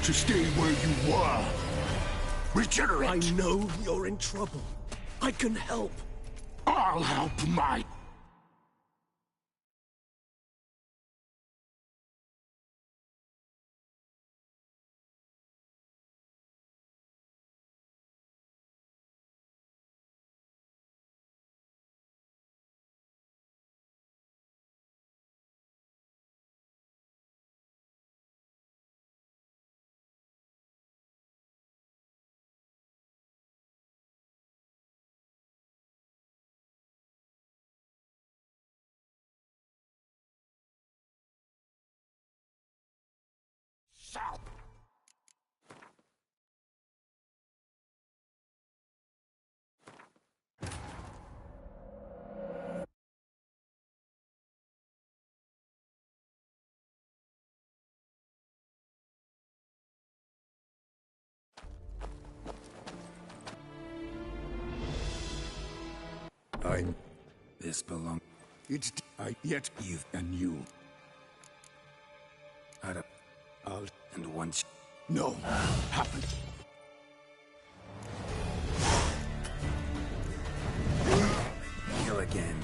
to stay where you were. Regenerate! I know you're in trouble. I can help. I'll help my... This belong. It's... yet you've and you. I'll... And once... No. Happen. Kill again.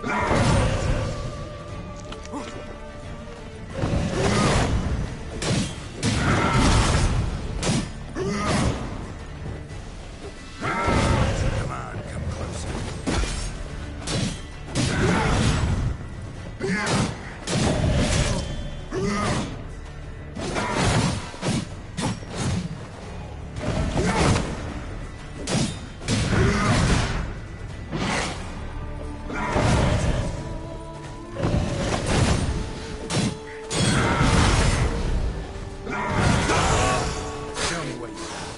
Come on, come closer. Show me what you got.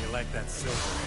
You like that silver?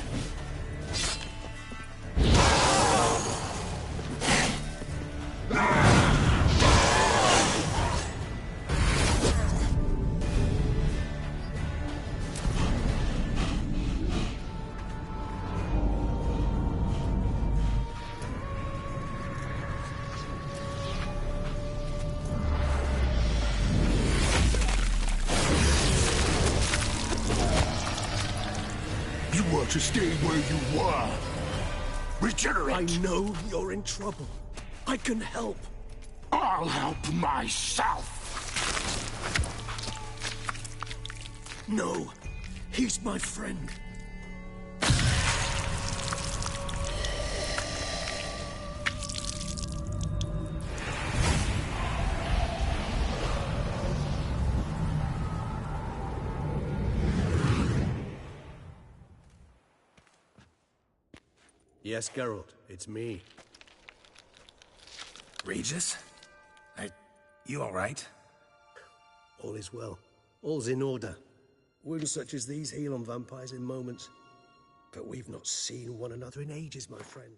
You were to stay where you were. Regenerate. I know you're in trouble. I can help. I'll help myself. No, he's my friend. Yes, Geralt, it's me. Regis? You alright? All is well. All's in order. Wounds such as these heal on vampires in moments. But we've not seen one another in ages, my friend.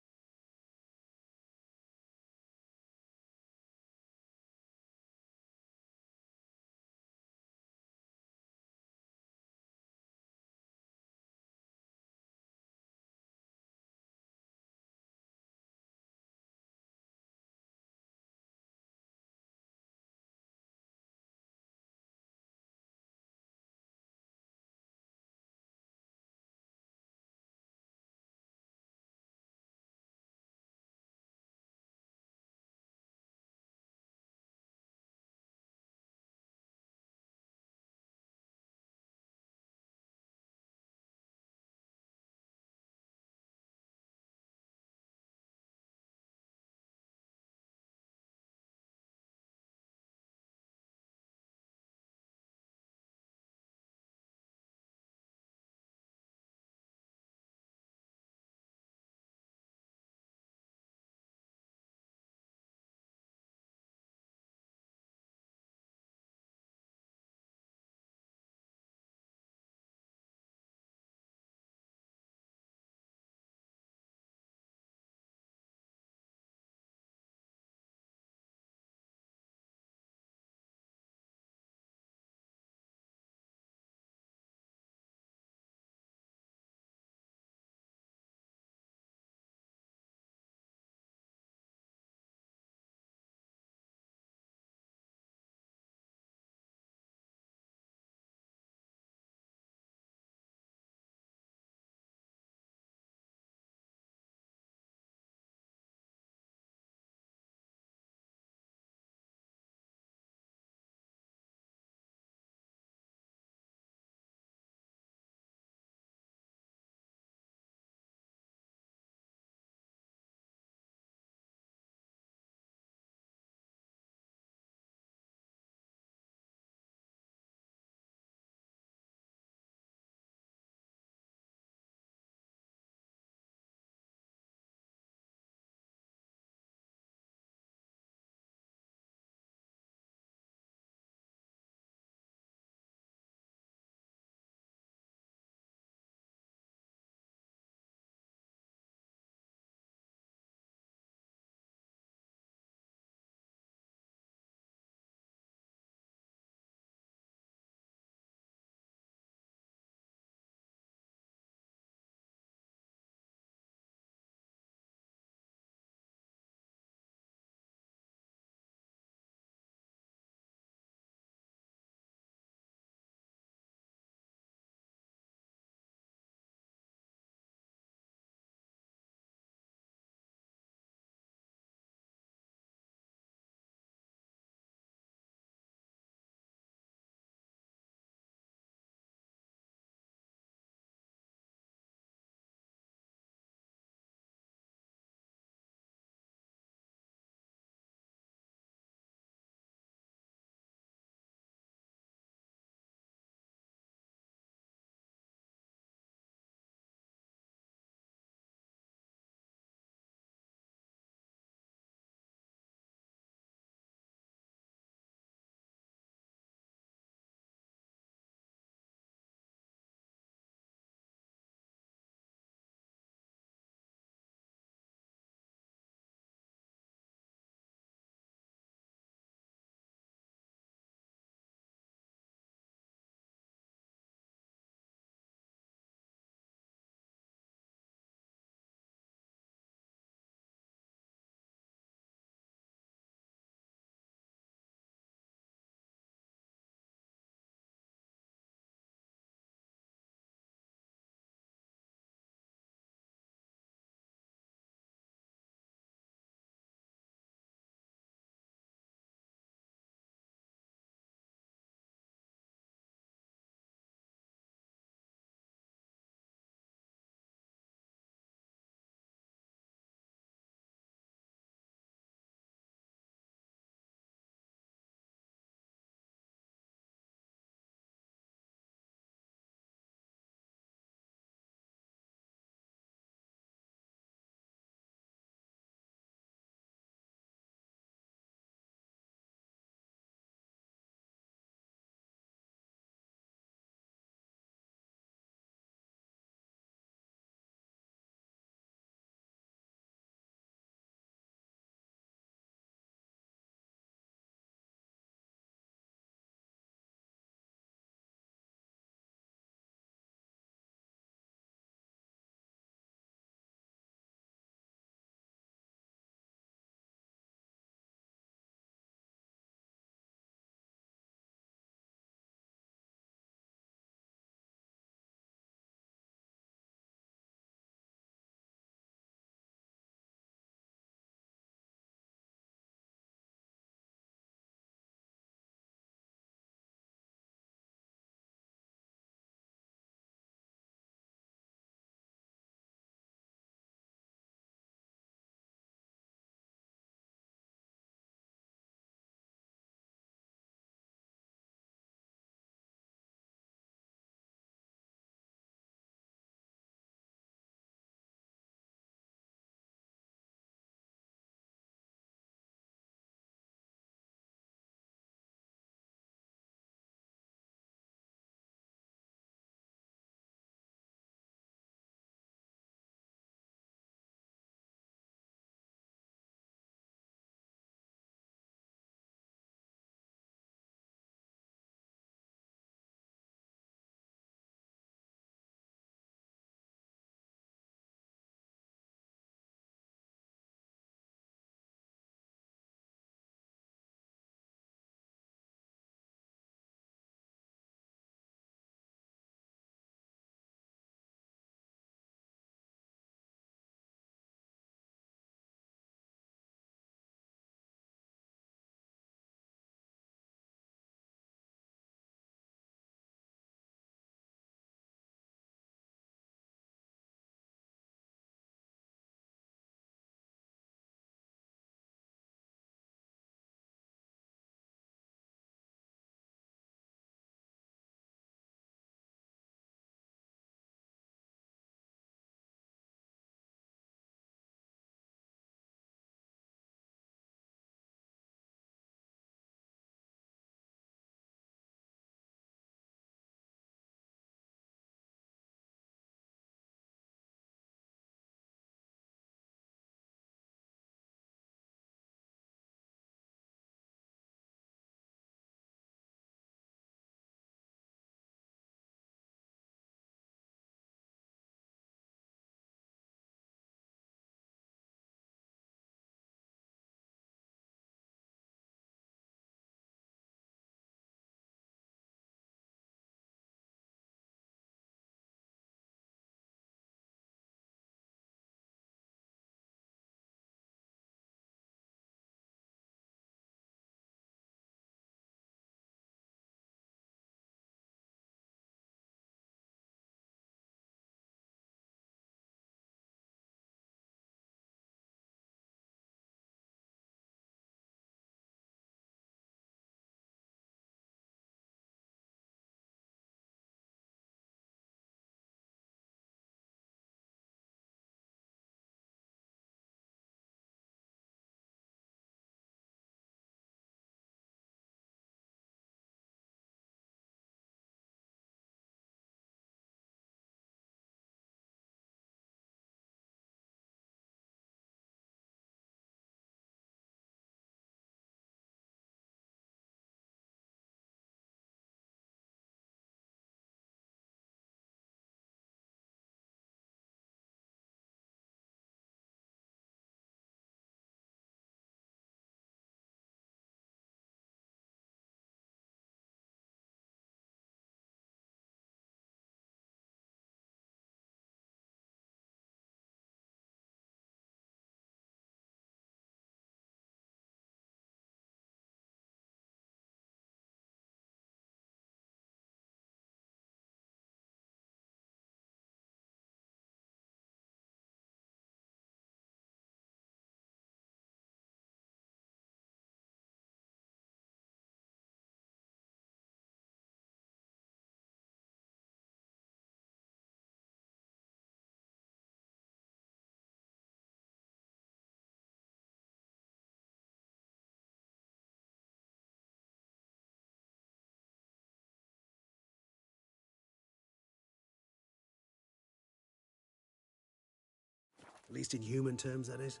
At least in human terms, that is.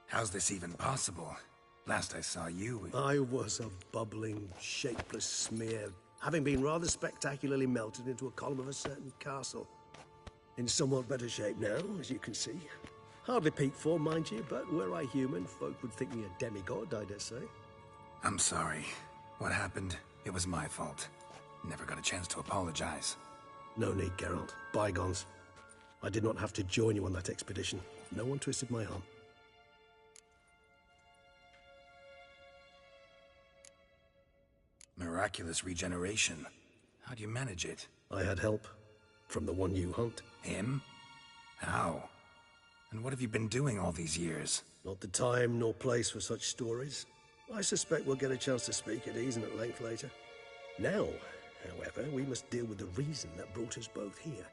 How's this even possible? Last I saw you... I was a bubbling, shapeless smear, having been rather spectacularly melted into a column of a certain castle. In somewhat better shape now, as you can see. Hardly peak form, mind you, but were I human, folk would think me a demigod, I dare say. I'm sorry. What happened, it was my fault. Never got a chance to apologize. No need, Geralt. Bygones. I did not have to join you on that expedition. No one twisted my arm. Miraculous regeneration. How do you manage it? I had help. From the one you hunt. Him? How? And what have you been doing all these years? Not the time nor place for such stories. I suspect we'll get a chance to speak at ease and at length later. Now, however, we must deal with the reason that brought us both here.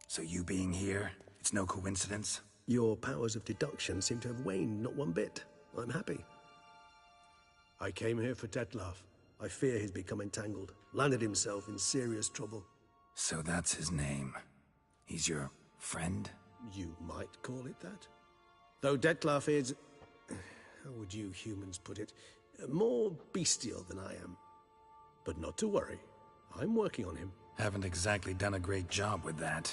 So you being here, it's no coincidence? Your powers of deduction seem to have waned not one bit. I'm happy. I came here for Detlef. I fear he's become entangled, landed himself in serious trouble. So that's his name. He's your friend? You might call it that. Though Detlef is... how would you humans put it? More bestial than I am. But not to worry. I'm working on him. Haven't exactly done a great job with that.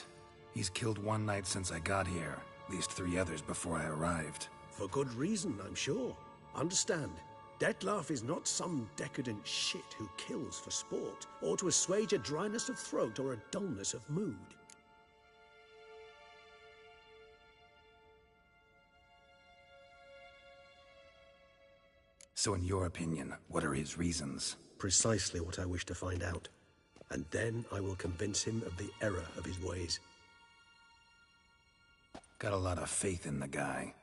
He's killed one knight since I got here, at least 3 others before I arrived. For good reason, I'm sure. Understand, Detlef is not some decadent shit who kills for sport, or to assuage a dryness of throat or a dullness of mood. So in your opinion, what are his reasons? Precisely what I wish to find out. And then I will convince him of the error of his ways. Got a lot of faith in the guy.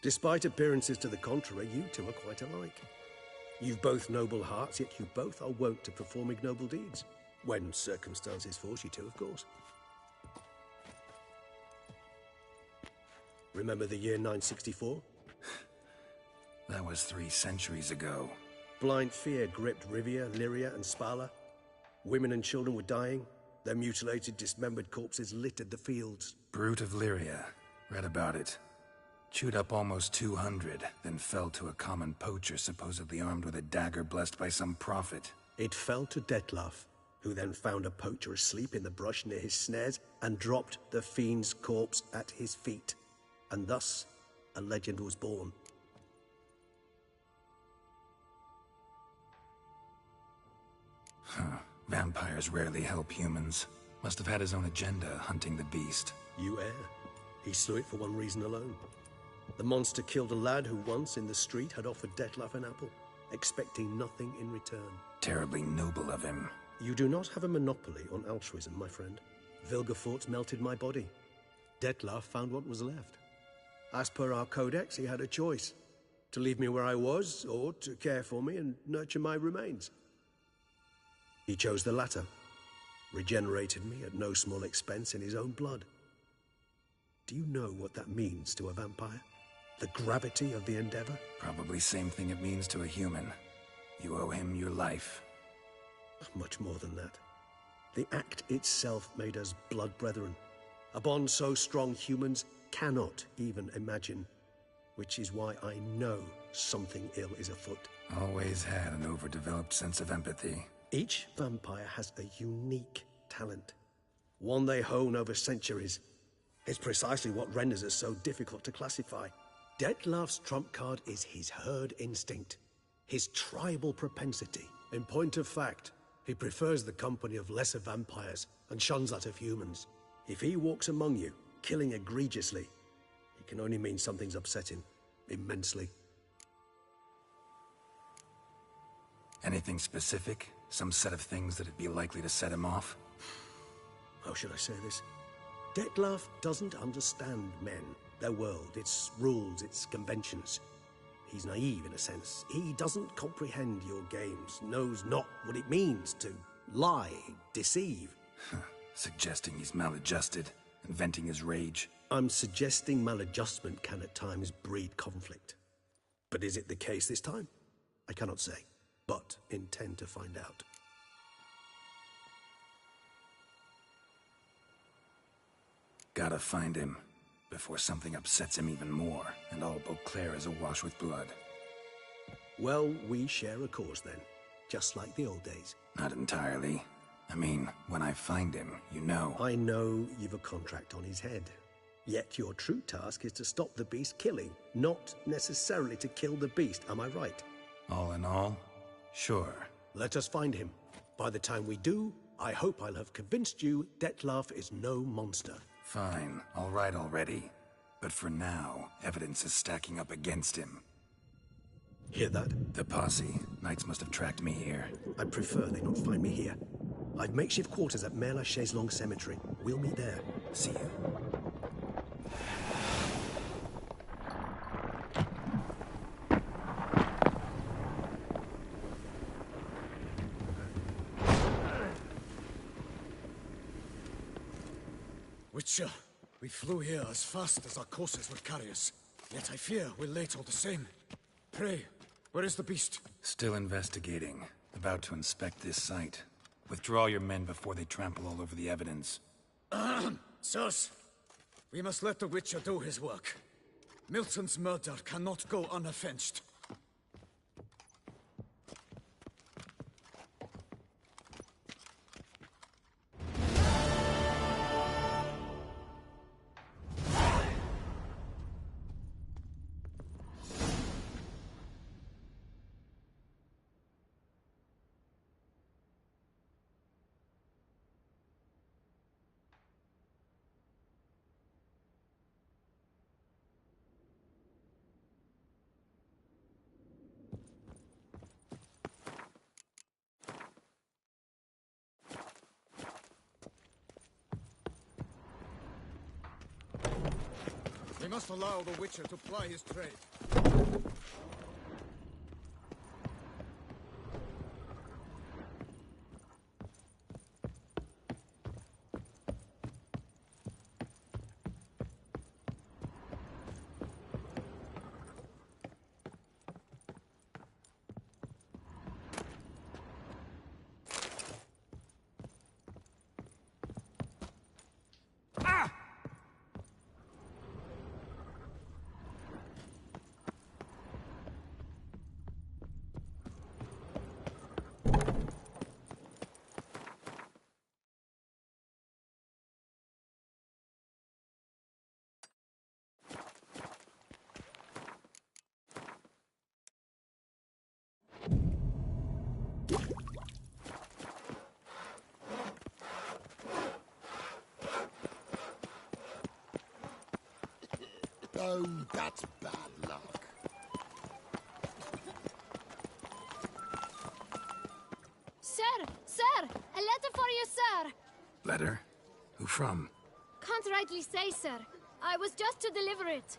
Despite appearances to the contrary, you two are quite alike. You've both noble hearts, yet you both are wont to perform ignoble deeds. When circumstances force you to, of course. Remember the year 964? That was 3 centuries ago. Blind fear gripped Rivia, Lyria, and Spala. Women and children were dying. Their mutilated, dismembered corpses littered the fields. Brute of Lyria. Read about it. Chewed up almost 200, then fell to a common poacher supposedly armed with a dagger blessed by some prophet. It fell to Detlef, who then found a poacher asleep in the brush near his snares and dropped the fiend's corpse at his feet. And thus, a legend was born. Huh. Vampires rarely help humans. Must have had his own agenda, hunting the beast. You err. He slew it for one reason alone. The monster killed a lad who once, in the street, had offered Detlef an apple, expecting nothing in return. Terribly noble of him. You do not have a monopoly on altruism, my friend. Vilgefortz melted my body. Detlef found what was left. As per our codex, he had a choice. To leave me where I was, or to care for me and nurture my remains. He chose the latter. Regenerated me at no small expense in his own blood. Do you know what that means to a vampire? The gravity of the endeavor? Probably same thing it means to a human. You owe him your life. Much more than that. The act itself made us blood brethren. A bond so strong humans cannot even imagine. Which is why I know something ill is afoot. Always had an overdeveloped sense of empathy. Each vampire has a unique talent. One they hone over centuries. It's precisely what renders us so difficult to classify. Detlef's trump card is his herd instinct. His tribal propensity. In point of fact, he prefers the company of lesser vampires and shuns that of humans. If he walks among you, killing egregiously, it can only mean something's upset him. Immensely. Anything specific? Some set of things that'd be likely to set him off? How should I say this? Detlef doesn't understand men, their world, its rules, its conventions. He's naive in a sense. He doesn't comprehend your games, knows not what it means to lie, deceive. Suggesting he's maladjusted. and venting his rage. I'm suggesting maladjustment can at times breed conflict. But is it the case this time? I cannot say, but intend to find out. Gotta find him, before something upsets him even more, and all Beauclair is awash with blood. Well, we share a cause then, just like the old days. Not entirely. I mean, when I find him, you know. I know you've a contract on his head. Yet your true task is to stop the beast killing, not necessarily to kill the beast, am I right? All in all, sure. Let us find him. By the time we do, I hope I'll have convinced you Dettlaff is no monster. Fine, all right already. But for now, evidence is stacking up against him. Hear that? The posse. Knights must have tracked me here. I'd prefer they not find me here. I've makeshift quarters at Mère Lachaise Long Cemetery. We'll meet there. See you. Witcher, we flew here as fast as our courses would carry us. Yet I fear we're late all the same. Pray, where is the beast? Still investigating. About to inspect this site. Withdraw your men before they trample all over the evidence. Sirs, we must let the Witcher do his work. Milton's murder cannot go unavenged. We must allow the Witcher to ply his trade. Oh, that's bad luck. Sir! Sir! A letter for you, sir! Letter? Who from? Can't rightly say, sir. I was just to deliver it.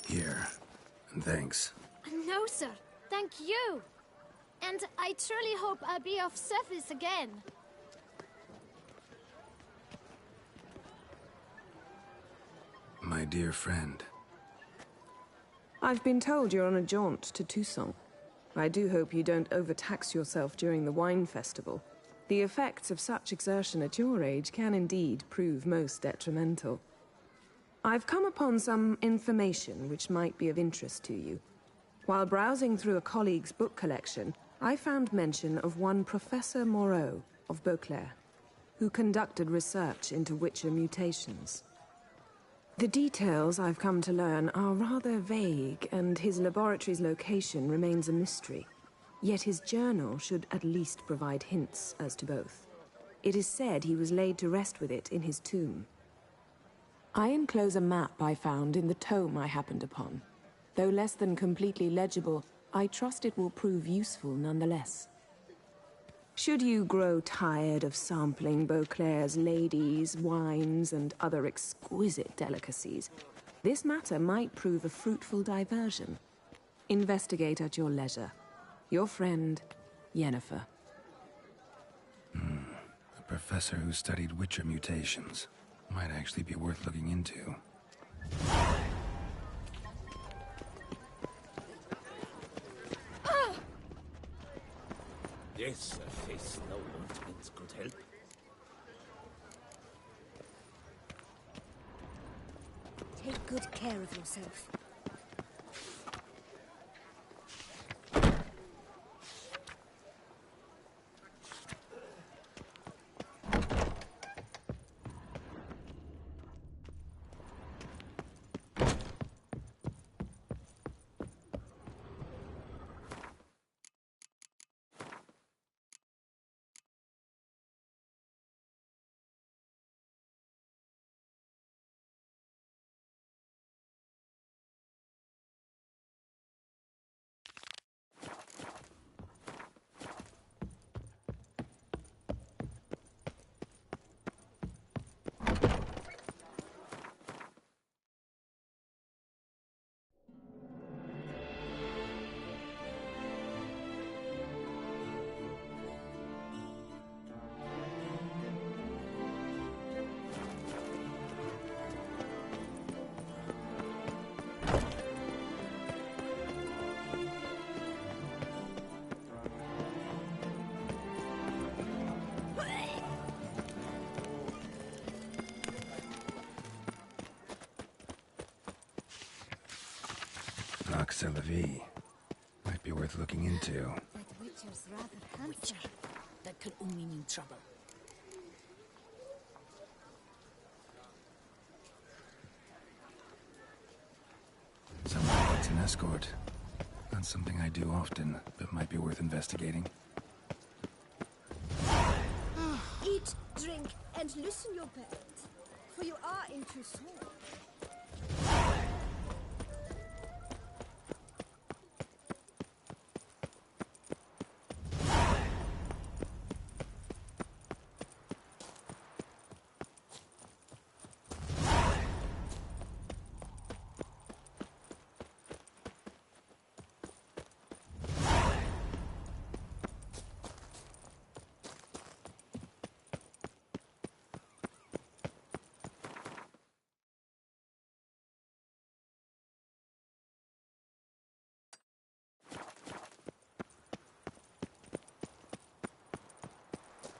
Here. And thanks. No, sir. Thank you. And I truly hope I'll be of service again. My dear friend. I've been told you're on a jaunt to Toussaint. I do hope you don't overtax yourself during the wine festival. The effects of such exertion at your age can indeed prove most detrimental. I've come upon some information which might be of interest to you. While browsing through a colleague's book collection, I found mention of one Professor Moreau of Beauclair, who conducted research into Witcher mutations. The details I've come to learn are rather vague, and his laboratory's location remains a mystery. Yet his journal should at least provide hints as to both. It is said he was laid to rest with it in his tomb. I enclose a map I found in the tome I happened upon. Though less than completely legible, I trust it will prove useful nonetheless. Should you grow tired of sampling Beauclair's ladies, wines, and other exquisite delicacies, This matter might prove a fruitful diversion. Investigate at your leisure. Your friend, Yennefer. A professor who studied Witcher mutations. Might actually be worth looking into. Yes, a face no ointments could help. Take good care of yourself. Levi. Might be worth looking into. That Witcher's rather handsome. That could only mean trouble. Someone needs an escort. Not something I do often, but might be worth investigating. Eat, drink, and loosen your belt, for you are in too small.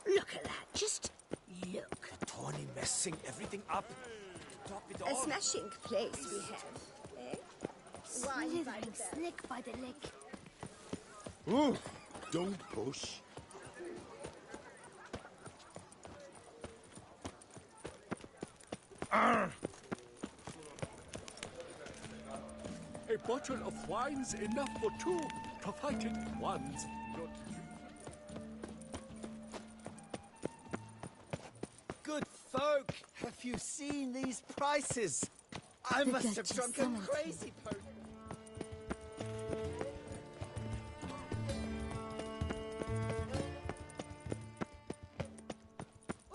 Look at that. Just look. The Tawny messing everything up. Top it A all. smashing place we have, eh? Wine by the bell. Slick by the lick. Ooh, don't push. A bottle of wine's enough for two, provided one's not. Good folk, have you seen these prices? I must have Duchess drunk a summoned crazy potion.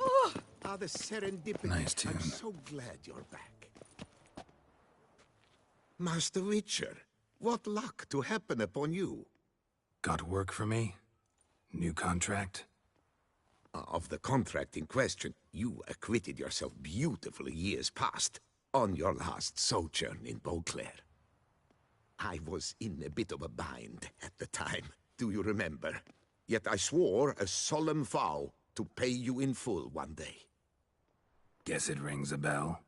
Oh, the serendipity. Nice tune. I'm so glad you're back. Master Witcher, what luck to happen upon you. Got work for me? New contract? Of the contract in question, you acquitted yourself beautifully years past, on your last sojourn in Beauclair. I was in a bit of a bind at the time, do you remember? Yet I swore a solemn vow to pay you in full one day. Guess it rings a bell.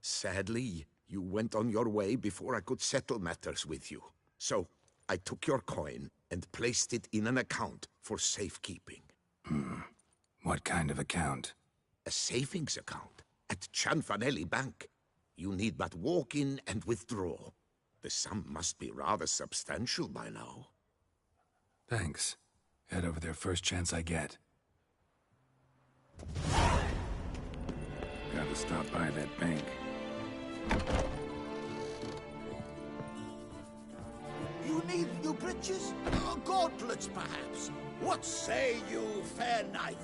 Sadly, you went on your way before I could settle matters with you. So, I took your coin and placed it in an account for safekeeping. What kind of account? A savings account at Cianfanelli Bank. You need but walk in and withdraw. The sum must be rather substantial by now. Thanks. Head over there first chance I get. Gotta stop by that bank. You need new breeches? Gauntlets, perhaps? What say you, fair knight?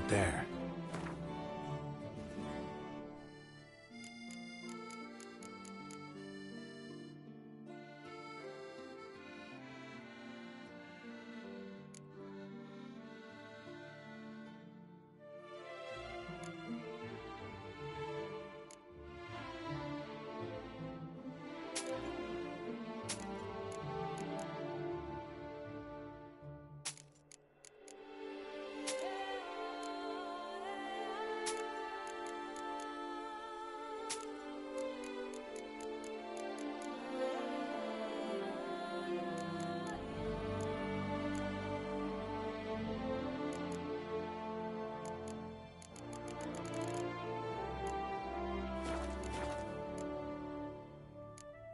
out there?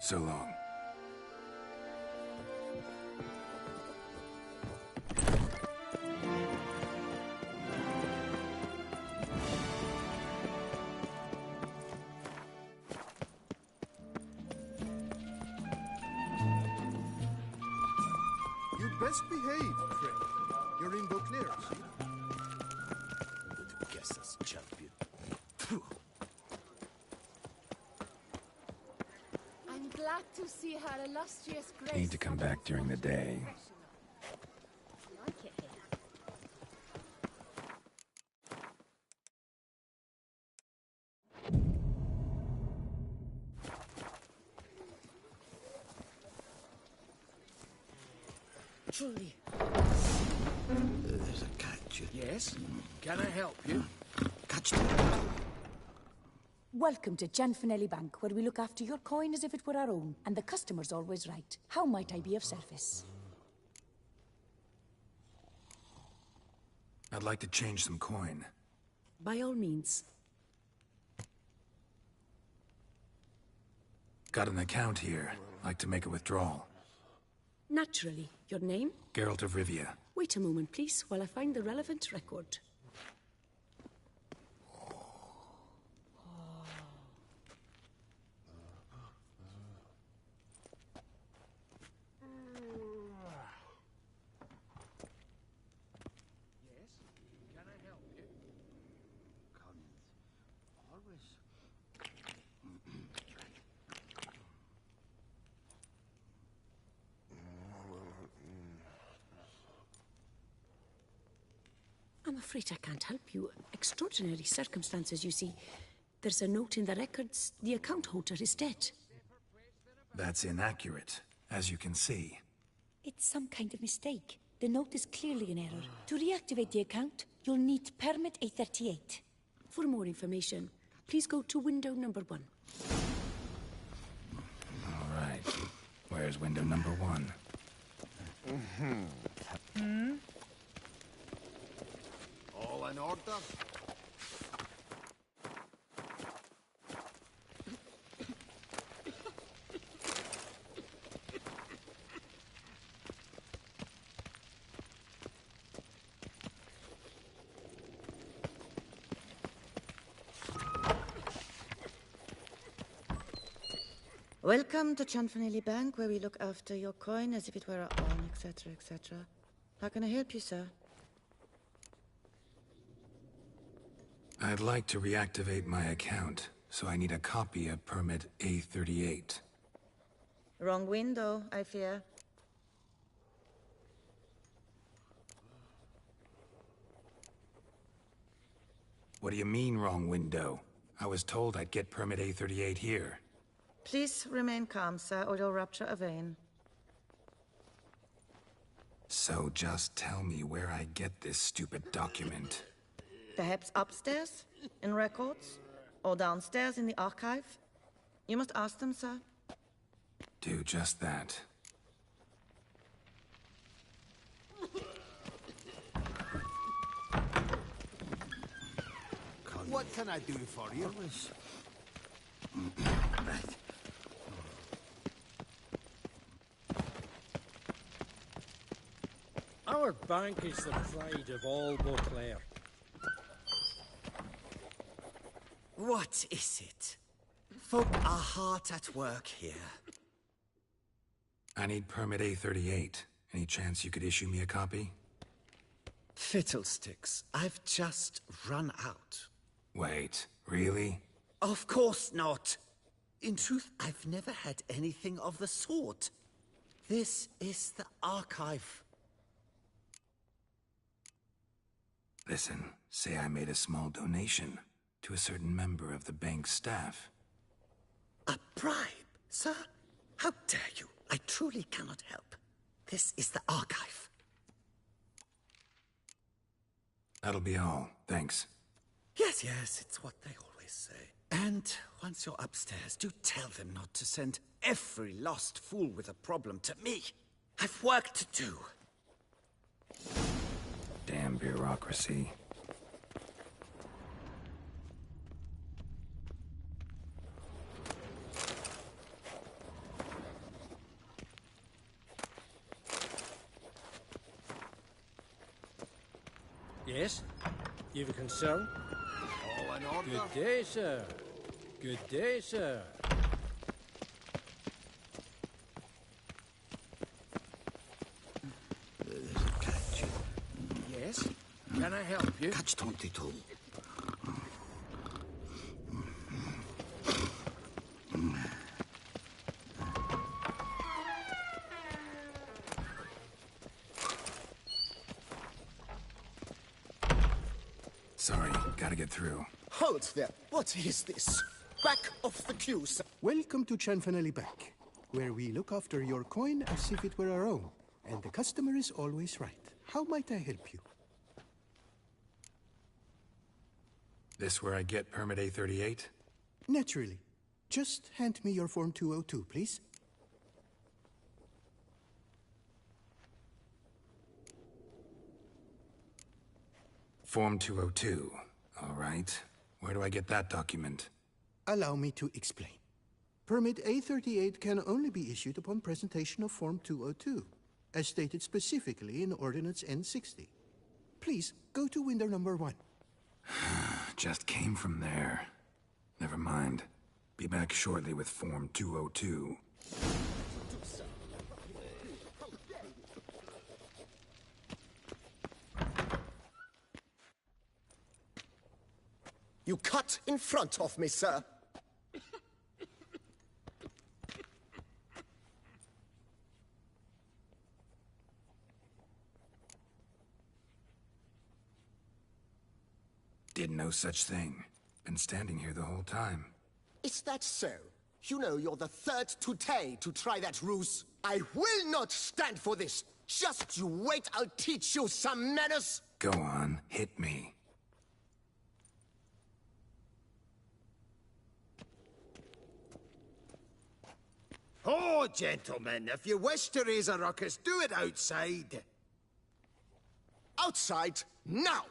So long. You'd best behave, Craig. You're in Beauclair, see? Would guess us, champion. I'm glad to see her illustrious grace. Need to come back during the day. Like it here. Truly. There's a catch. Yes? Can I help you? Catch the... Welcome to Gianfinelli Bank, where we look after your coin as if it were our own, and the customer's always right. How might I be of service? I'd like to change some coin. By all means. Got an account here. Like to make a withdrawal. Naturally. Your name? Geralt of Rivia. Wait a moment, please, while I find the relevant record. I'm afraid I can't help you. Extraordinary circumstances, you see. There's a note in the records. The account holder is dead. That's inaccurate, as you can see. It's some kind of mistake. The note is clearly in error. To reactivate the account, you'll need permit A38. For more information, please go to window number 1. All right. Where's window number 1? All in order? Welcome to Gianfinelli Bank, where we look after your coin as if it were our own, etc., etc. How can I help you, sir? I'd like to reactivate my account, so I need a copy of permit A38. Wrong window, I fear. What do you mean, wrong window? I was told I'd get permit A38 here. Please remain calm, sir, or you'll rupture a vein. So just tell me where I get this stupid document. Perhaps upstairs, in records, or downstairs in the archive? You must ask them, sir. Do just that. What can I do for you? Our bank is the pride of all Beauclair. What is it? Folk are hard at work here. I need permit A38. Any chance you could issue me a copy? Fiddlesticks. I've just run out. Wait, really? Of course not. In truth, I've never had anything of the sort. This is the archive. Listen, say I made a small donation to a certain member of the bank's staff. A bribe, sir? How dare you? I truly cannot help. This is the archive. That'll be all, thanks. Yes, it's what they always say. And once you're upstairs, do tell them not to send every lost fool with a problem to me. I've work to do. Damn bureaucracy. Yes? You've a concern? All in order? Good day, sir. Good day, sir. Catch. Yes? Can I help you? Catch 22. Sorry, gotta get through. Hold there. What is this? Back off the queue, sir. Welcome to Chanfanelli Bank, where we look after your coin as if it were our own, and the customer is always right. How might I help you? This where I get permit A38? Naturally. Just hand me your Form 202, please. Form 202. All right. Where do I get that document? Allow me to explain. Permit A38 can only be issued upon presentation of Form 202, as stated specifically in Ordinance N60. Please, go to window number 1. Just came from there. Never mind. Be back shortly with Form 202. You cut in front of me, sir. Did no such thing. Been standing here the whole time. Is that so? You know you're the third today to try that ruse. I will not stand for this. Just you wait, I'll teach you some manners. Go on, hit me. Oh, gentlemen, if you wish to raise a ruckus, do it outside. Outside, now!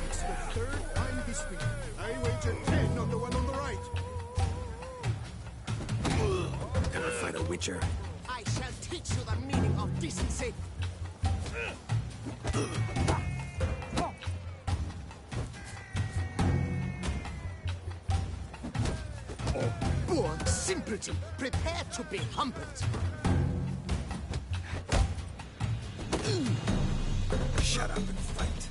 It's the third time this week. I wager 10 on the one on the right. Never fight a witcher. I shall teach you the meaning of decency. Poor simpleton, prepare to be humbled. Shut up and fight.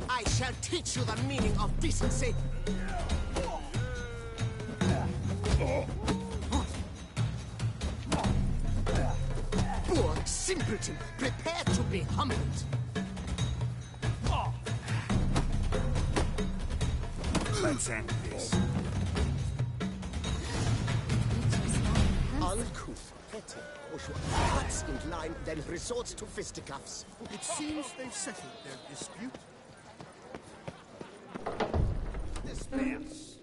I shall teach you the meaning of decency. Poor simpleton, prepare to be humbled. Let's end this. Uncouth, petty, bourgeois, cuts in line, then resorts to fisticuffs. It seems they've settled their dispute. Disperse.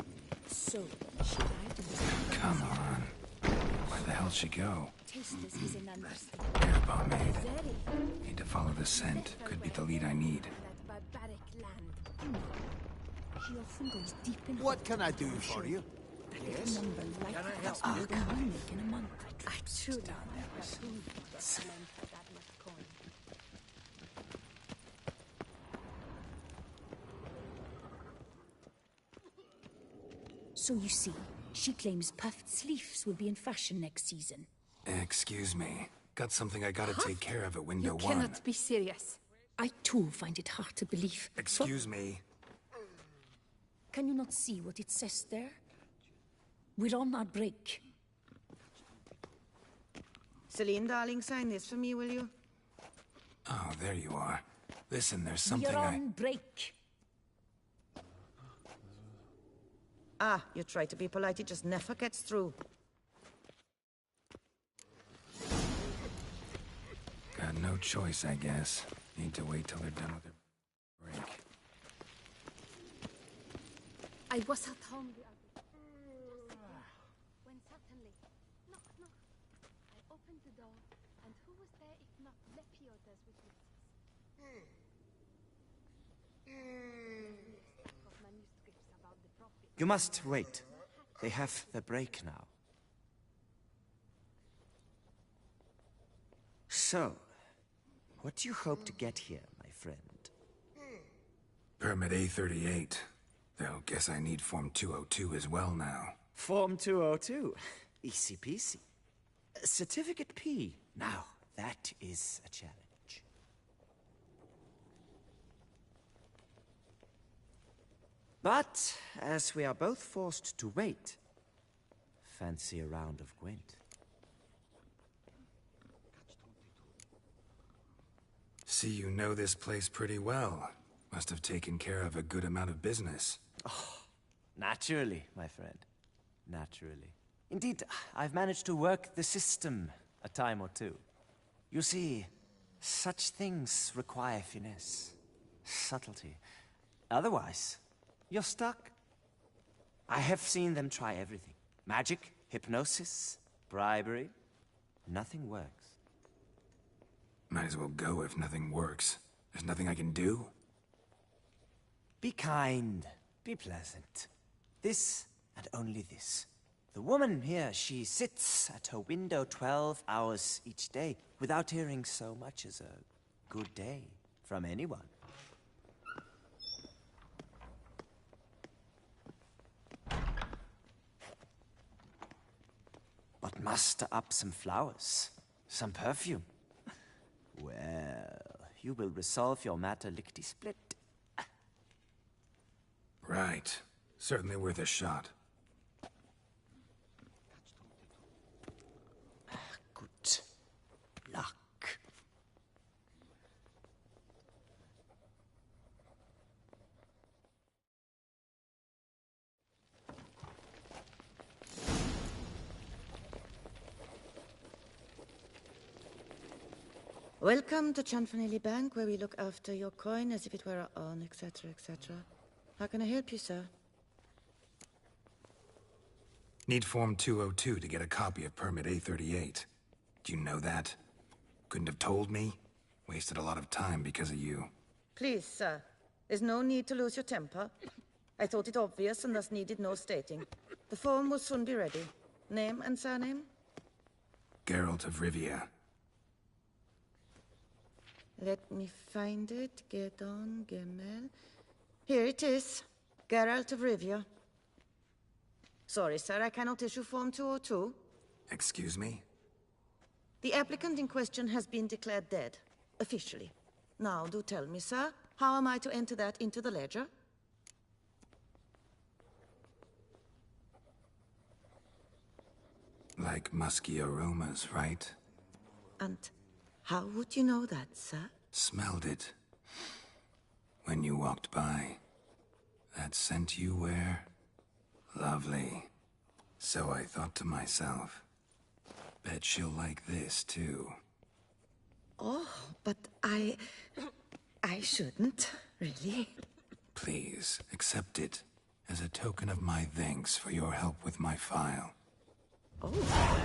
So, she died in the Come on. Where the hell she go? taste this is an understatement. Air pomade. Very. Need to follow the scent. Could be the lead I need. That barbaric land. He often goes deep in. What can I do for you? Yes. Number like that's more than we make in a month. I'm sure down there was So you see, she claims puffed sleeves will be in fashion next season. Excuse me. Got something I gotta take care of at window one. You cannot be serious. I too find it hard to believe. Excuse me. Can you not see what it says there? We're on our break. Celine, darling, sign this for me, will you? Oh, there you are. Listen, there's something We're on break. Ah, you try to be polite, it just never gets through. Got no choice, I guess. Need to wait till they're done with their break. I was at home the other when suddenly, knock, knock. I opened the door, and who was there if not Lepiodas with witches? Of manuscripts about the prophet. You must wait. They have the break now. So, what do you hope to get here, my friend? Permit A38. Though, guess I need Form 202 as well now. Form 202. Easy peasy. Certificate P. Now, that is a challenge. But, as we are both forced to wait, fancy a round of Gwent. See, you know this place pretty well. Must have taken care of a good amount of business. Oh, naturally, my friend. Naturally. Indeed, I've managed to work the system a time or two. You see, such things require finesse, subtlety. Otherwise, you're stuck. I have seen them try everything. Magic, hypnosis, bribery. Nothing works. Might as well go if nothing works. There's nothing I can do? Be kind. Be pleasant. This and only this. The woman here, she sits at her window 12 hours each day without hearing so much as a good day from anyone. But muster up some flowers, some perfume. Well, you will resolve your matter lickety-split. Right. Certainly worth a shot. Good luck. Welcome to Chanfanelli Bank, where we look after your coin as if it were our own, etc., etc. How can I help you, sir? Need Form 202 to get a copy of Permit A38. Do you know that? Couldn't have told me? Wasted a lot of time because of you. Please, sir. There's no need to lose your temper. I thought it obvious and thus needed no stating. The form will soon be ready. Name and surname? Geralt of Rivia. Let me find it. Gedon Gemel. Here it is. Geralt of Rivia. Sorry, sir, I cannot issue Form 202. Excuse me? The applicant in question has been declared dead, officially. Now, do tell me, sir, how am I to enter that into the ledger? Like musky aromas, right? And how would you know that, sir? Smelled it. When you walked by. That scent you wear? Lovely. So I thought to myself, bet she'll like this, too. Oh, but I shouldn't, really. Please, accept it as a token of my thanks for your help with my file. Oh.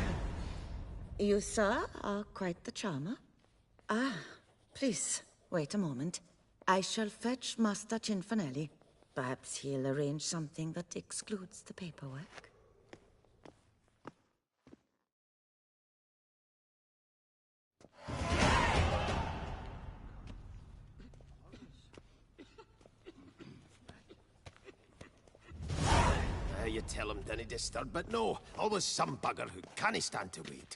You, sir, are quite the charmer. Ah, please, wait a moment. I shall fetch Master Cinfanelli. Perhaps he'll arrange something that excludes the paperwork. You tell him dinna disturb, but no, always some bugger who can't stand to wait.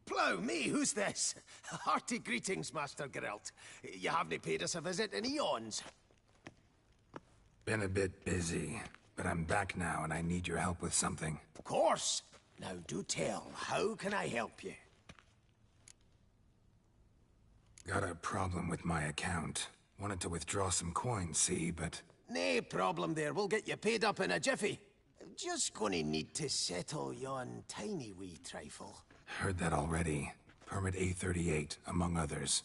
Plough me, who's this? Hearty greetings, Master Geralt. You haven't paid us a visit in eons. Been a bit busy, but I'm back now and I need your help with something. Of course. Now do tell, how can I help you? Got a problem with my account. Wanted to withdraw some coins, see, but... Nae problem there, we'll get you paid up in a jiffy. Just gonna need to settle yon tiny wee trifle. Heard that already. Permit A38, among others.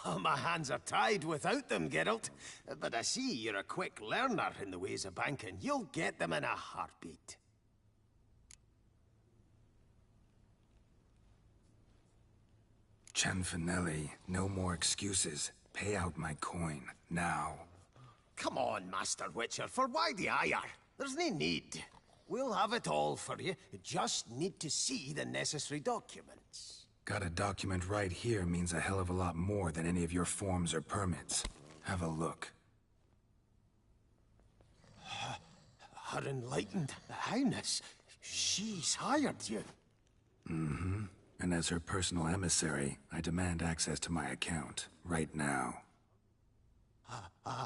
Oh, my hands are tied without them, Geralt. But I see you're a quick learner in the ways of banking. You'll get them in a heartbeat. Cianfanelli, no more excuses. Pay out my coin, now. Come on, Master Witcher, for why the ire? There's no need. We'll have it all for you. You just need to see the necessary documents. Got a document right here means a hell of a lot more than any of your forms or permits. Have a look. Her Enlightened Highness, she's hired you. Mm-hmm. And as her personal emissary, I demand access to my account, right now.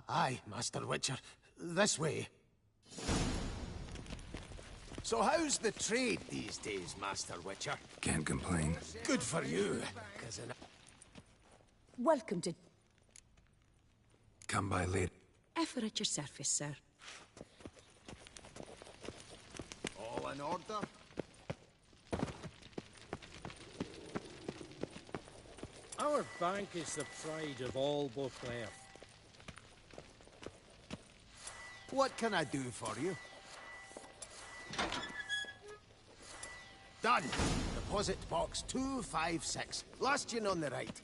Aye, Master Witcher. This way. So how's the trade these days, Master Witcher? Can't complain. Good for you, 'cause Welcome to... Come by later. Ever at your service, sir. all in order? Our bank is the pride of all Beauclair. What can I do for you? Done. Deposit box 256. Last one on the right.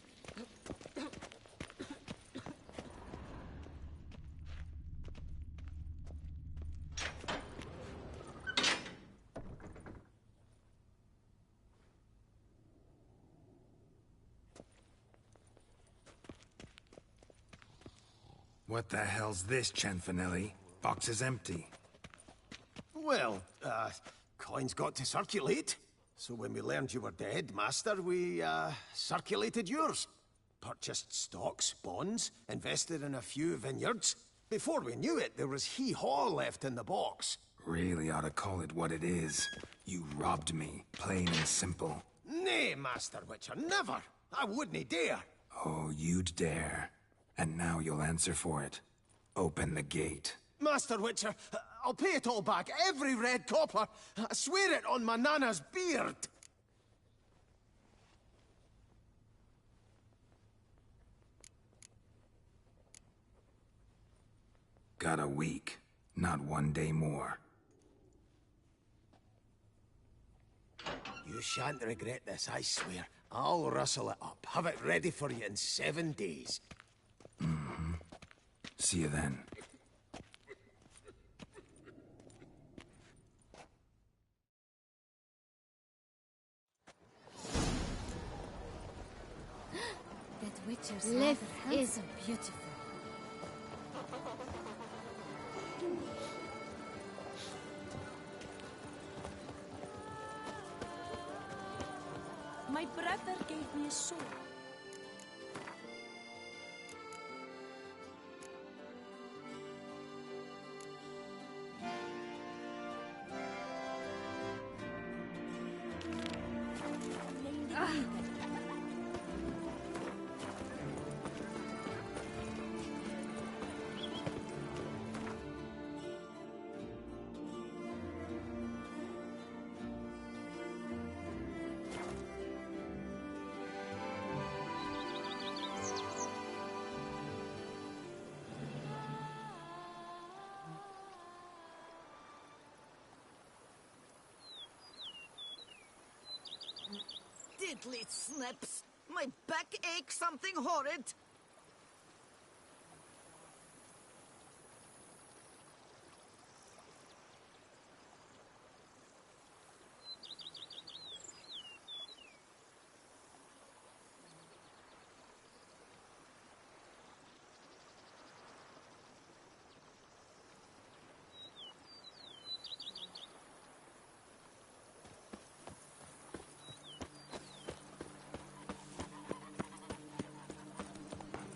What the hell's this, Cianfanelli? Box is empty. Well, coins got to circulate. So when we learned you were dead, Master, we, circulated yours. Purchased stocks, bonds, invested in a few vineyards. Before we knew it, there was hee-haw left in the box. Really ought to call it what it is. You robbed me, plain and simple. Nay, Master Witcher, never! I wouldn't dare! Oh, you'd dare. And now you'll answer for it. Open the gate. Master Witcher, I'll pay it all back, every red copper. I swear it on my nana's beard. Got a week, not 1 day more. You shan't regret this, I swear. I'll rustle it up, have it ready for you in 7 days. Mm-hmm. See you then. That witcher's Liv is beautiful. My brother gave me a sword. Diddly snips! My back aches something horrid.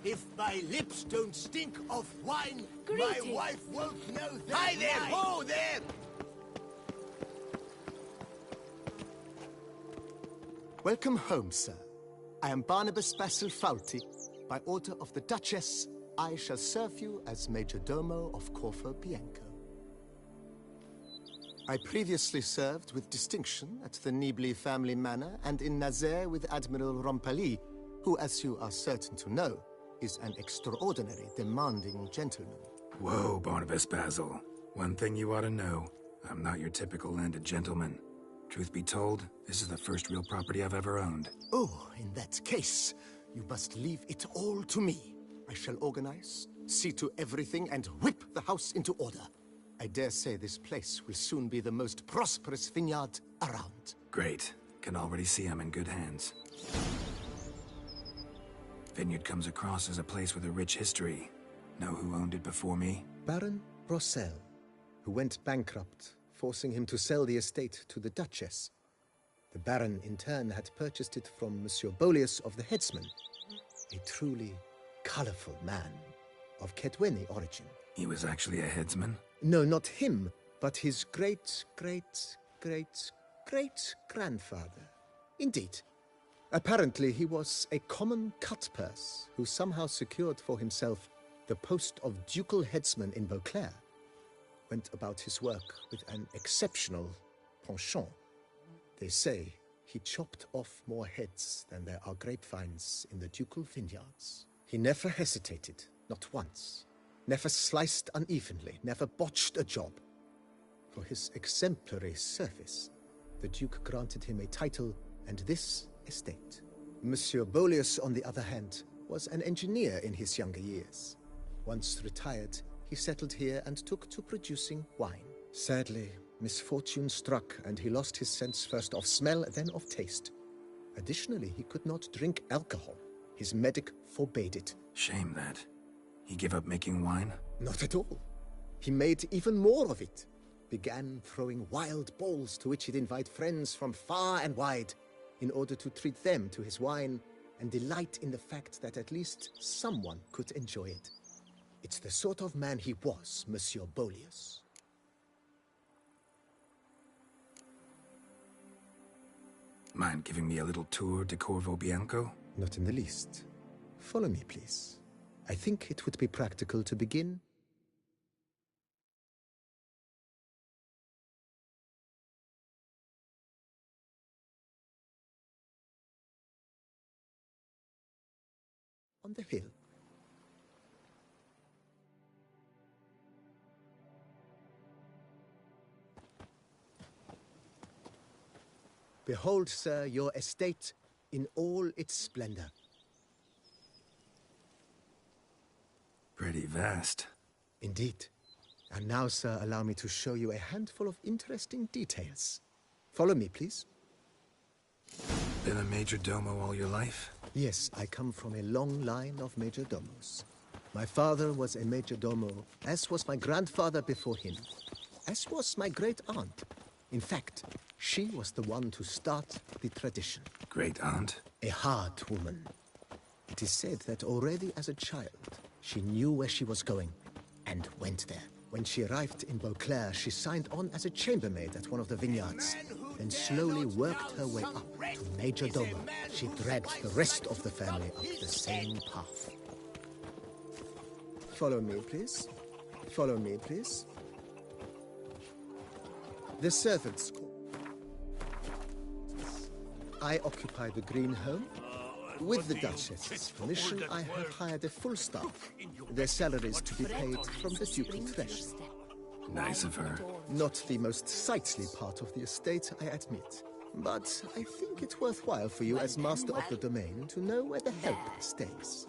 If my lips don't stink of wine, my wife won't know that. Hi there! Ho there! Welcome home, sir. I am Barnabas Basilfalti. By order of the Duchess, I shall serve you as Major Domo of Corfu Bianco. I previously served with distinction at the Nibli family manor and in Nazaire with Admiral Rompali, who, as you are certain to know, is an extraordinary, demanding gentleman. Whoa, Barnabas Basil. One thing you ought to know. I'm not your typical landed gentleman. Truth be told, this is the first real property I've ever owned. Oh, in that case, you must leave it all to me. I shall organize, see to everything, and whip the house into order. I dare say this place will soon be the most prosperous vineyard around. Great. Can already see I'm in good hands. Vineyard comes across as a place with a rich history. Know who owned it before me? Baron Rossel, who went bankrupt, forcing him to sell the estate to the Duchess. The Baron, in turn, had purchased it from Monsieur Bolius of the Headsman, a truly colorful man of Ketweni origin. He was actually a headsman? No, not him, but his great-great-great-great-grandfather. Indeed. Apparently, he was a common cut-purse who somehow secured for himself the post of ducal headsman in Beauclair. Went about his work with an exceptional penchant. They say he chopped off more heads than there are grapevines in the ducal vineyards. He never hesitated, not once. Never sliced unevenly, never botched a job. For his exemplary service, the Duke granted him a title and this estate. Monsieur Bolius, on the other hand, was an engineer in his younger years. Once retired, he settled here and took to producing wine. Sadly, misfortune struck and he lost his sense first of smell, then of taste. Additionally, he could not drink alcohol. His medic forbade it. Shame that. He gave up making wine? Not at all. He made even more of it. Began throwing wild balls to which he'd invite friends from far and wide in order to treat them to his wine and delight in the fact that at least someone could enjoy it. It's the sort of man he was, Monsieur Bolius. Mind giving me a little tour de Corvo Bianco? Not in the least. Follow me, please. I think it would be practical to begin. On the hill. Behold, sir, your estate in all its splendor. Pretty vast. Indeed. And now, sir, allow me to show you a handful of interesting details. Follow me, please. Been a major domo all your life? Yes, I come from a long line of major domos. My father was a major domo, as was my grandfather before him, as was my great-aunt. In fact, she was the one to start the tradition. Great-aunt? A hard woman. It is said that already as a child, she knew where she was going, and went there. When she arrived in Beauclair, she signed on as a chambermaid at one of the vineyards, then slowly worked her way up to Major Domo. She dragged the rest of the family up the same path. Follow me, please. Follow me, please. The servants' quarters. I occupy the green home. With the Duchess's permission, I have hired a full staff. Their salaries to be paid from the ducal treasury. Nice of her. Not the most sightly part of the estate, I admit. But I think it's worthwhile for you as master of the domain to know where the help stays.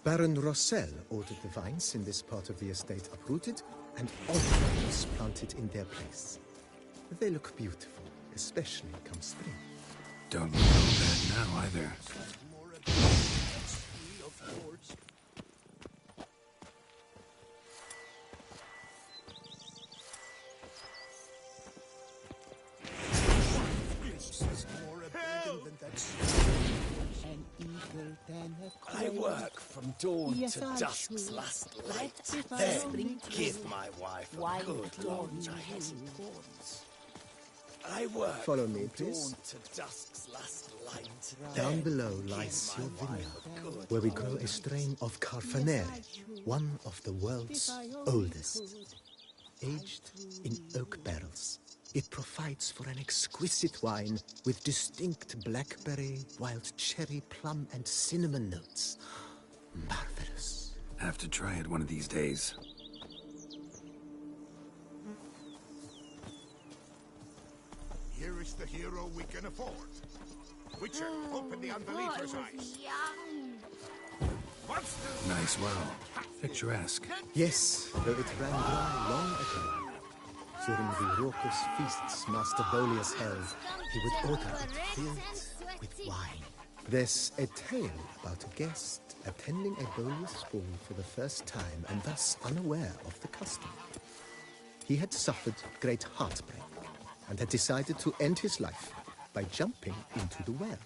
Baron Rossel ordered the vines in this part of the estate uprooted and olive planted in their place. They look beautiful, especially come spring. Don't know that now either. I work from dawn to dusk's last light. Then give my wife a good long night. I work Follow me, from please. dawn to dusk's last light. Down Then below give lies my your wife vineyard, a good where we long grow a strain of Carfanere, one of the world's oldest. Aged in oak barrels, it provides for an exquisite wine with distinct blackberry, wild cherry, plum, and cinnamon notes. Marvelous. Have to try it one of these days. Here is the hero we can afford. Witcher, open the unbeliever's eyes. Nice well. Picturesque. Yes, though it ran dry long ago. During the raucous feasts Master Bolius held, he would order it filled with wine. There's a tale about a guest attending a Bolius ball for the first time and thus unaware of the custom. He had suffered great heartbreak and had decided to end his life by jumping into the well.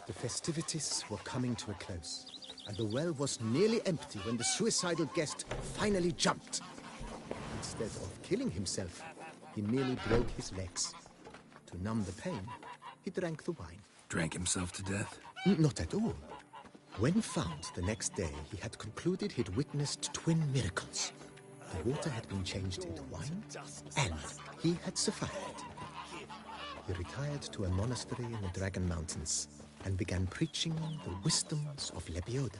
The festivities were coming to a close, and the well was nearly empty when the suicidal guest finally jumped. Instead of killing himself, he merely broke his legs. To numb the pain, he drank the wine. Drank himself to death? Not at all. When found the next day, he had concluded he'd witnessed twin miracles. The water had been changed into wine, and he had survived. He retired to a monastery in the Dragon Mountains and began preaching the wisdoms of Lebioda.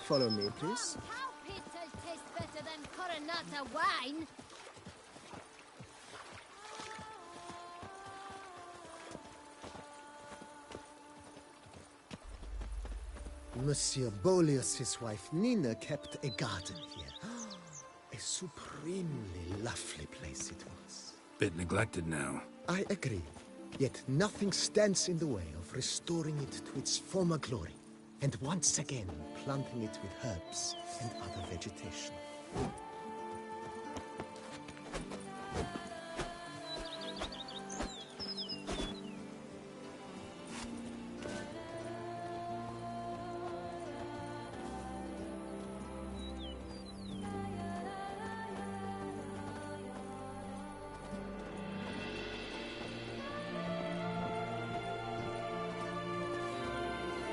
Follow me, please. How pizza tastes better than Coronata wine? Monsieur Bolius' wife Nina kept a garden here. A supremely lovely place it was. Bit neglected now. I agree. Yet nothing stands in the way of restoring it to its former glory, and once again planting it with herbs and other vegetation.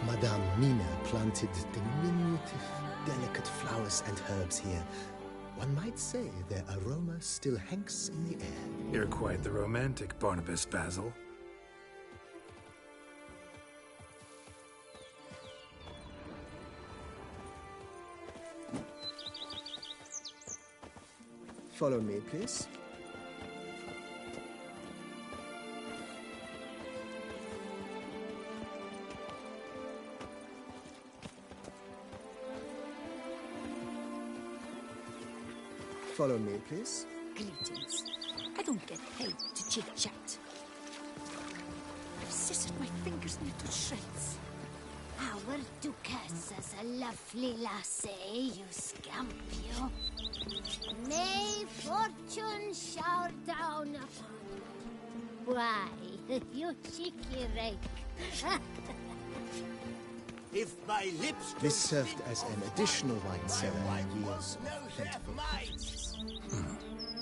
Madame Mina planted diminutive, delicate flowers and herbs here. One might say their aroma still hangs in the air. You're quite the romantic, Barnabas Basil. Follow me, please. Follow me, please. Greetings. I don't get paid to chit-chat. I've scissored my fingers into shreds. Our Duchess is a lovely lassie, you scamp, you. May fortune shower down upon you. Why, you cheeky rake. If my lips This served as an additional wine cellar in years of plentiful purchases.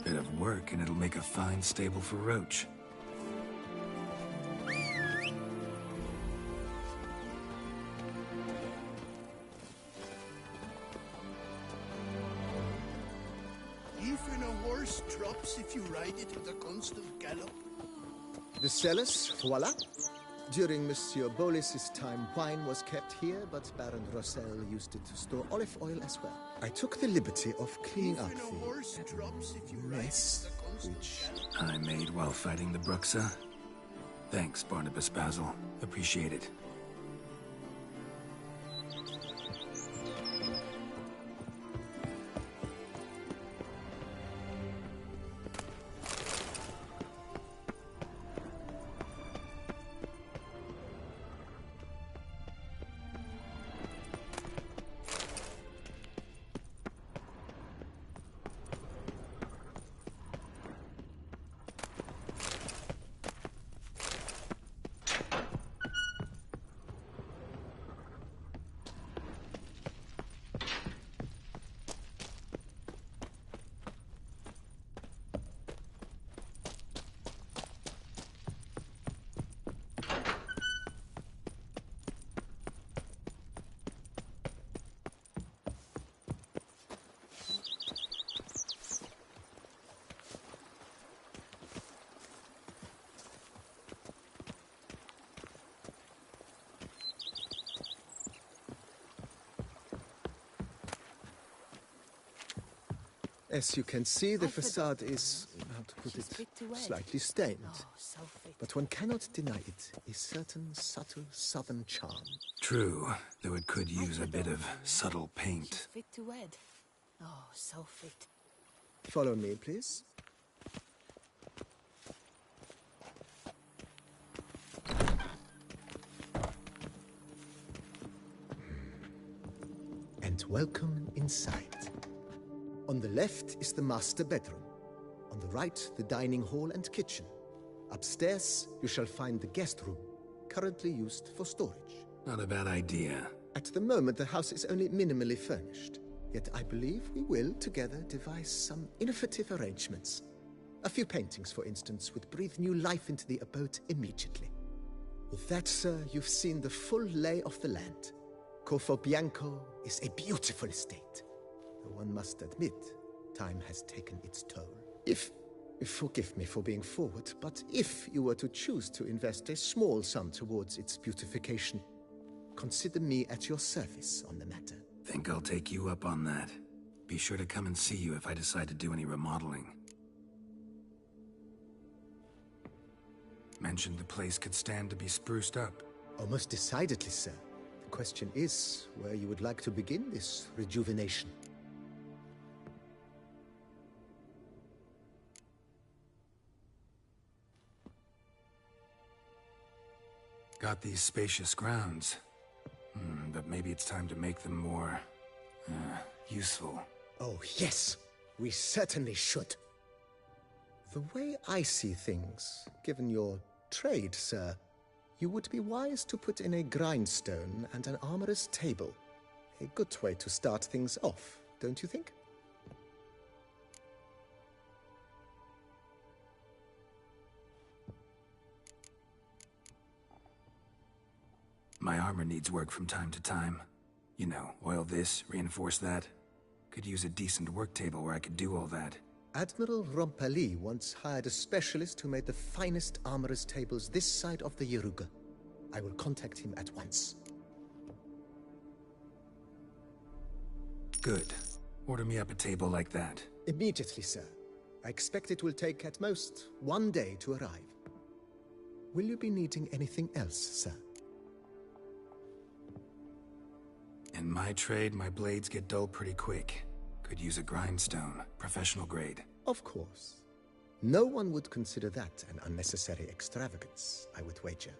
Bit of work and it'll make a fine stable for Roach. Even a horse drops if you ride it with a constant gallop. The cellars, voila. During Monsieur Bolis's time, wine was kept here, but Baron Rossel used it to store olive oil as well. I took the liberty of cleaning up the mess, which I made while fighting the Bruxa. Thanks, Barnabas Basil. Appreciate it. As you can see, the facade is, how to put it, slightly stained. But one cannot deny it, a certain subtle southern charm. True, though it could use a bit of subtle paint. Fit to wed. Oh, so fit. Follow me, please. And welcome inside. On the left is the master bedroom. On the right, the dining hall and kitchen. Upstairs, you shall find the guest room, currently used for storage. Not a bad idea. At the moment, the house is only minimally furnished. Yet I believe we will, together, devise some innovative arrangements. A few paintings, for instance, would breathe new life into the abode immediately. With that, sir, you've seen the full lay of the land. Corfo Bianco is a beautiful estate. Though one must admit, time has taken its toll. Forgive me for being forward, but if you were to choose to invest a small sum towards its beautification, consider me at your service on the matter. Think I'll take you up on that. Be sure to come and see you if I decide to do any remodeling. Mentioned the place could stand to be spruced up. Oh, most decidedly, sir. The question is where you would like to begin this rejuvenation. Got these spacious grounds. But maybe it's time to make them more... useful. Oh, yes! We certainly should. The way I see things, given your trade, sir, you would be wise to put in a grindstone and an armorer's table. A good way to start things off, don't you think? My armor needs work from time to time. You know, oil this, reinforce that. Could use a decent work table where I could do all that. Admiral Rompali once hired a specialist who made the finest armorer's tables this side of the Yaruga. I will contact him at once. Good. Order me up a table like that. Immediately, sir. I expect it will take at most 1 day to arrive. Will you be needing anything else, sir? In my trade, my blades get dull pretty quick. Could use a grindstone, professional grade. Of course. No one would consider that an unnecessary extravagance, I would wager.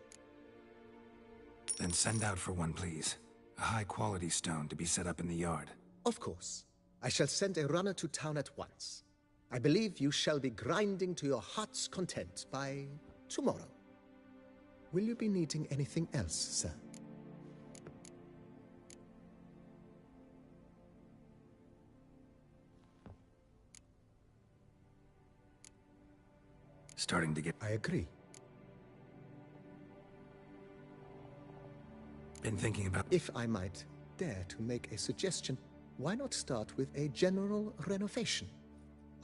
Then send out for one, please. A high-quality stone to be set up in the yard. Of course. I shall send a runner to town at once. I believe you shall be grinding to your heart's content by tomorrow. Will you be needing anything else, sir? Starting to get... I agree. Been thinking about... If I might dare to make a suggestion, why not start with a general renovation?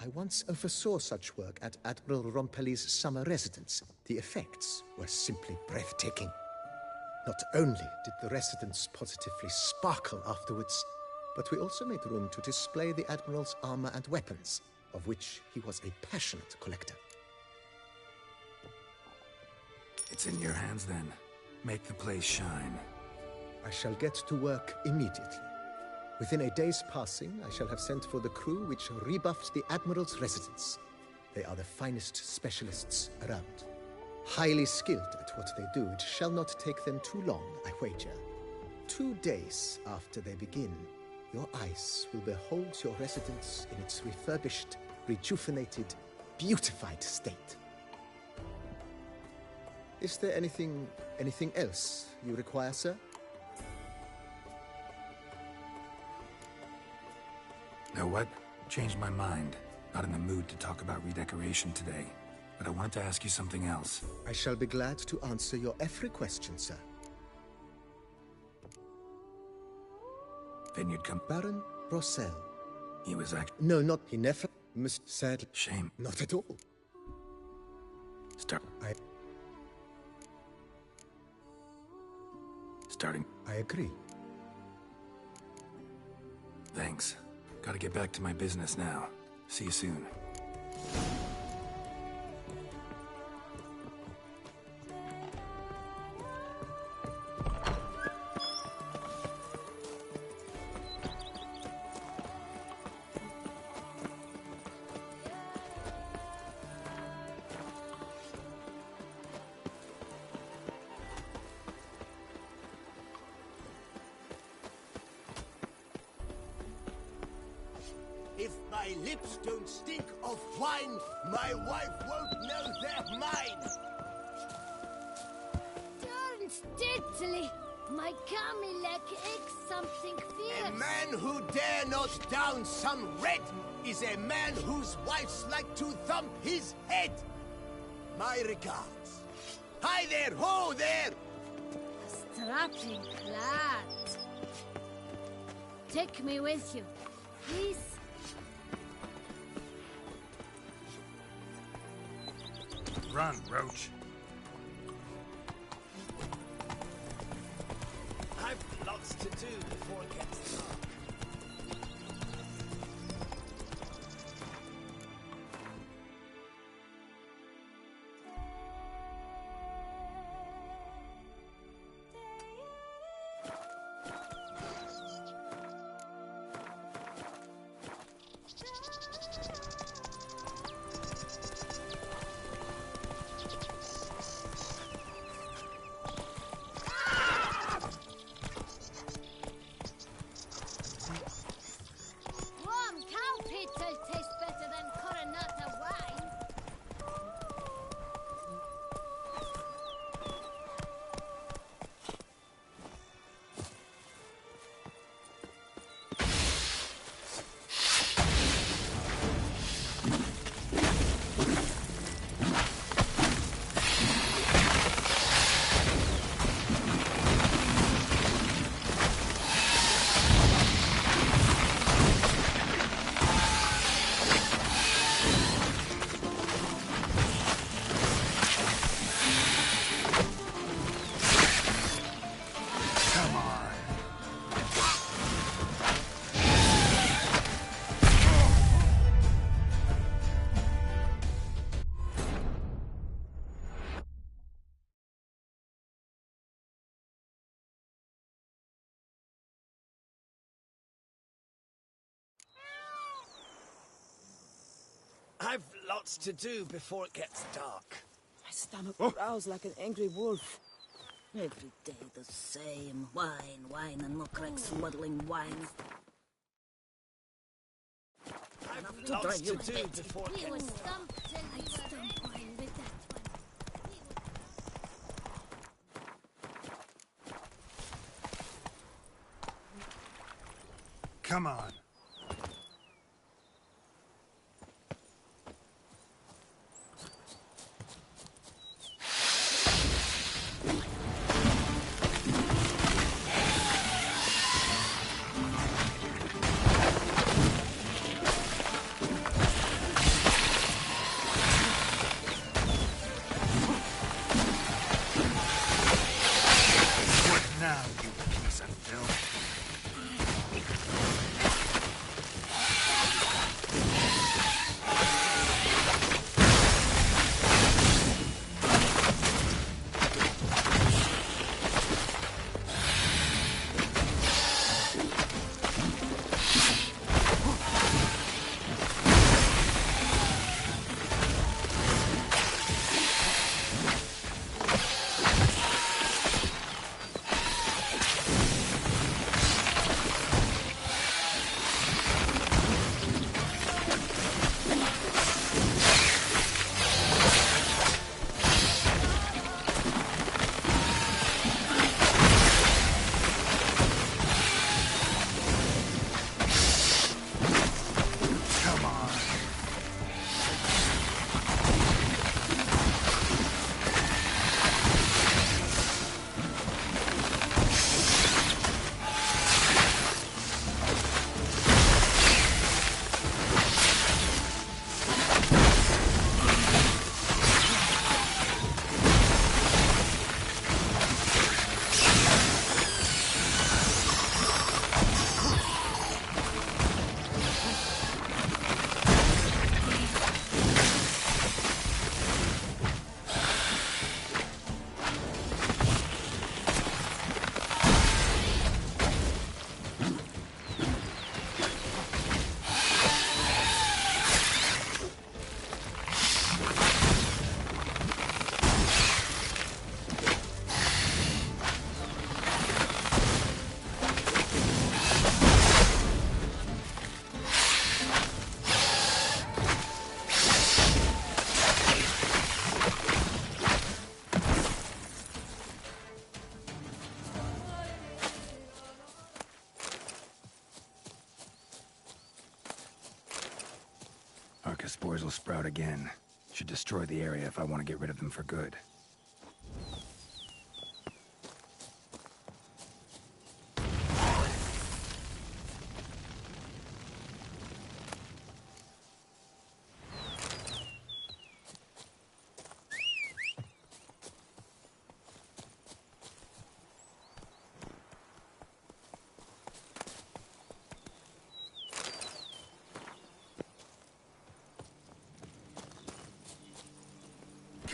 I once oversaw such work at Admiral Rompelli's summer residence. The effects were simply breathtaking. Not only did the residence positively sparkle afterwards, but we also made room to display the Admiral's armor and weapons, of which he was a passionate collector. It's in your hands then. Make the place shine. I shall get to work immediately. Within a day's passing, I shall have sent for the crew which rebuffed the Admiral's residence. They are the finest specialists around. Highly skilled at what they do, it shall not take them too long, I wager. 2 days after they begin, your eyes will behold your residence in its refurbished, rejuvenated, beautified state. Is there anything else you require, sir? Know what? Changed my mind. Not in the mood to talk about redecoration today. But I wanted to ask you something else. I shall be glad to answer your every question, sir. Vineyard Baron Rossel. He was No, not he never. Sadly. Shame. Not at all. Starting. I agree. Thanks. Gotta get back to my business now. See you soon. If my lips don't stink of wine, my wife won't know they're mine. Darn steadily. My Camilek aches something fierce. A man who dare not down some red is a man whose wives like to thump his head. My regards. Hi there, ho there! A strapping lad. Take me with you, please. Run, Roach. I've lots to do before it gets dark. Warm cow pizza tastes better than Coronata wine. Come on. I've lots to do before it gets dark. My stomach growls like an angry wolf. Every day the same. Wine, wine, and look like smuddling wine. I've to lots drive to you do mad. before it We were gets dark. stumped till we were ready. With that Come on. Marcus spores will sprout again. Should destroy the area if I want to get rid of them for good.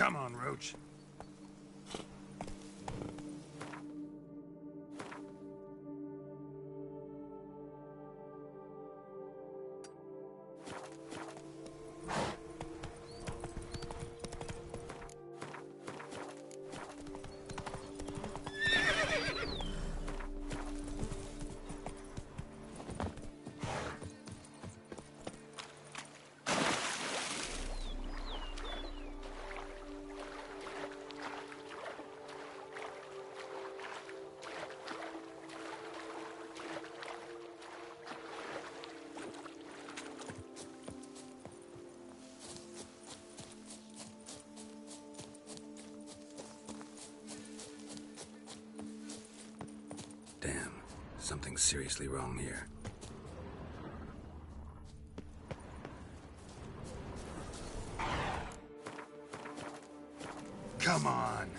Come on, Roach. Damn, something's seriously wrong here. Come on.